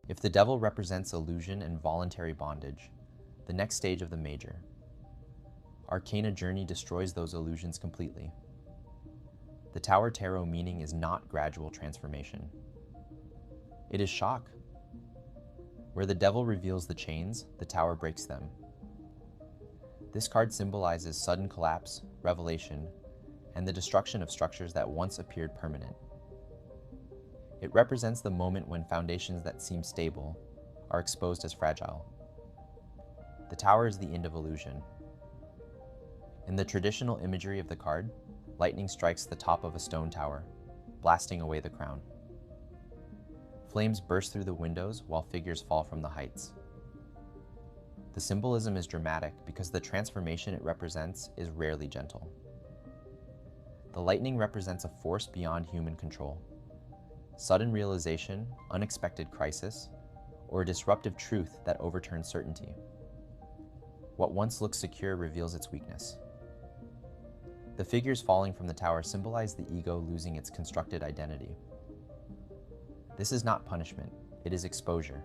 If the devil represents illusion and voluntary bondage, the next stage of the Major Arcana journey destroys those illusions completely. The Tower Tarot meaning is not gradual transformation. It is shock. Where the devil reveals the chains, the tower breaks them. This card symbolizes sudden collapse, revelation, and the destruction of structures that once appeared permanent. It represents the moment when foundations that seem stable are exposed as fragile. The tower is the end of illusion. In the traditional imagery of the card, lightning strikes the top of a stone tower, blasting away the crown. Flames burst through the windows while figures fall from the heights. The symbolism is dramatic because the transformation it represents is rarely gentle. The lightning represents a force beyond human control. Sudden realization, unexpected crisis, or a disruptive truth that overturns certainty. What once looked secure reveals its weakness. The figures falling from the tower symbolize the ego losing its constructed identity. This is not punishment, it is exposure.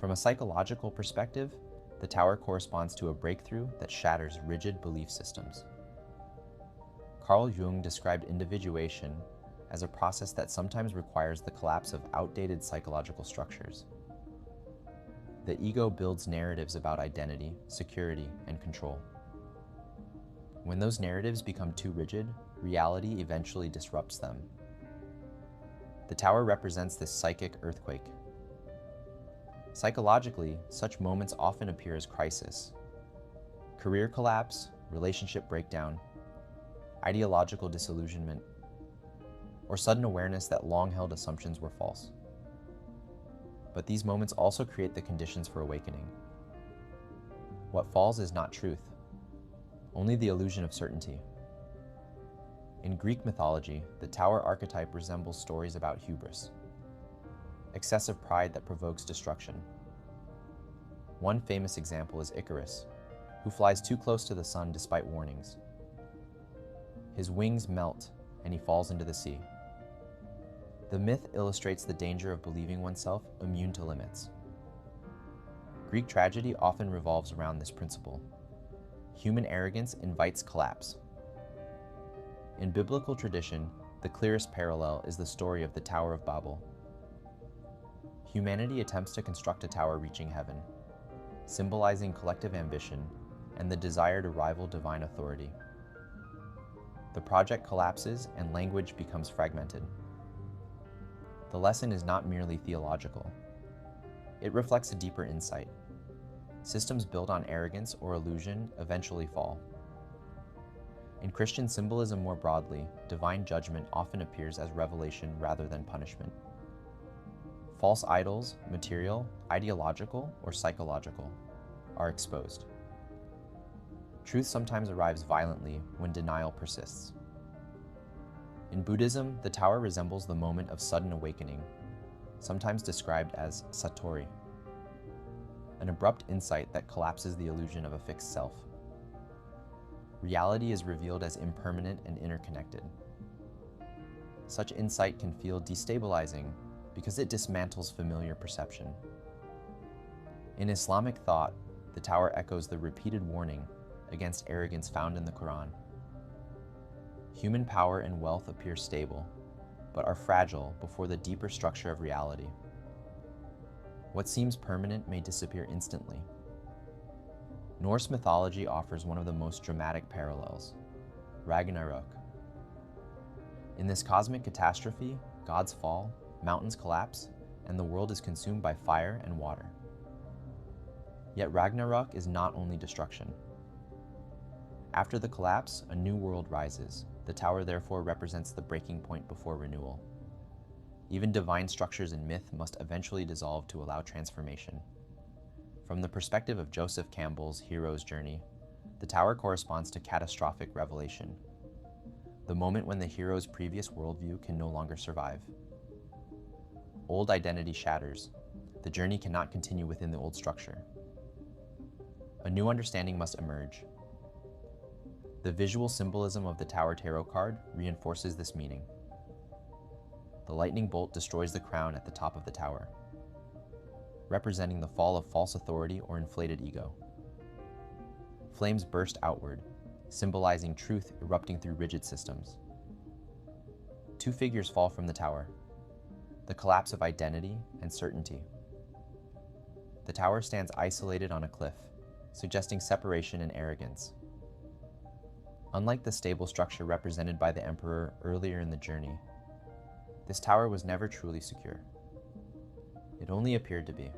From a psychological perspective, the tower corresponds to a breakthrough that shatters rigid belief systems. Carl Jung described individuation as a process that sometimes requires the collapse of outdated psychological structures. The ego builds narratives about identity, security, and control. When those narratives become too rigid, reality eventually disrupts them. The tower represents this psychic earthquake. Psychologically, such moments often appear as crisis. Career collapse, relationship breakdown, ideological disillusionment, or sudden awareness that long-held assumptions were false. But these moments also create the conditions for awakening. What falls is not truth, only the illusion of certainty. In Greek mythology, the tower archetype resembles stories about hubris, excessive pride that provokes destruction. One famous example is Icarus, who flies too close to the sun despite warnings. His wings melt, and he falls into the sea. The myth illustrates the danger of believing oneself immune to limits. Greek tragedy often revolves around this principle. Human arrogance invites collapse. In biblical tradition, the clearest parallel is the story of the Tower of Babel. Humanity attempts to construct a tower reaching heaven, symbolizing collective ambition and the desire to rival divine authority. The project collapses and language becomes fragmented. The lesson is not merely theological. It reflects a deeper insight. Systems built on arrogance or illusion eventually fall. In Christian symbolism more broadly, divine judgment often appears as revelation rather than punishment. False idols, material, ideological, or psychological, are exposed. Truth sometimes arrives violently when denial persists. In Buddhism, the tower resembles the moment of sudden awakening, sometimes described as satori, an abrupt insight that collapses the illusion of a fixed self. Reality is revealed as impermanent and interconnected. Such insight can feel destabilizing because it dismantles familiar perception. In Islamic thought, the tower echoes the repeated warning against arrogance found in the Quran. Human power and wealth appear stable, but are fragile before the deeper structure of reality. What seems permanent may disappear instantly. Norse mythology offers one of the most dramatic parallels, Ragnarök. In this cosmic catastrophe, gods fall, mountains collapse, and the world is consumed by fire and water. Yet Ragnarök is not only destruction. After the collapse, a new world rises. The tower therefore represents the breaking point before renewal. Even divine structures in myth must eventually dissolve to allow transformation. From the perspective of Joseph Campbell's hero's journey, the tower corresponds to catastrophic revelation, the moment when the hero's previous worldview can no longer survive. Old identity shatters. The journey cannot continue within the old structure. A new understanding must emerge. The visual symbolism of the Tower Tarot card reinforces this meaning. The lightning bolt destroys the crown at the top of the tower, representing the fall of false authority or inflated ego. Flames burst outward, symbolizing truth erupting through rigid systems. Two figures fall from the tower, the collapse of identity and certainty. The tower stands isolated on a cliff, suggesting separation and arrogance. Unlike the stable structure represented by the emperor earlier in the journey, this tower was never truly secure. It only appeared to be.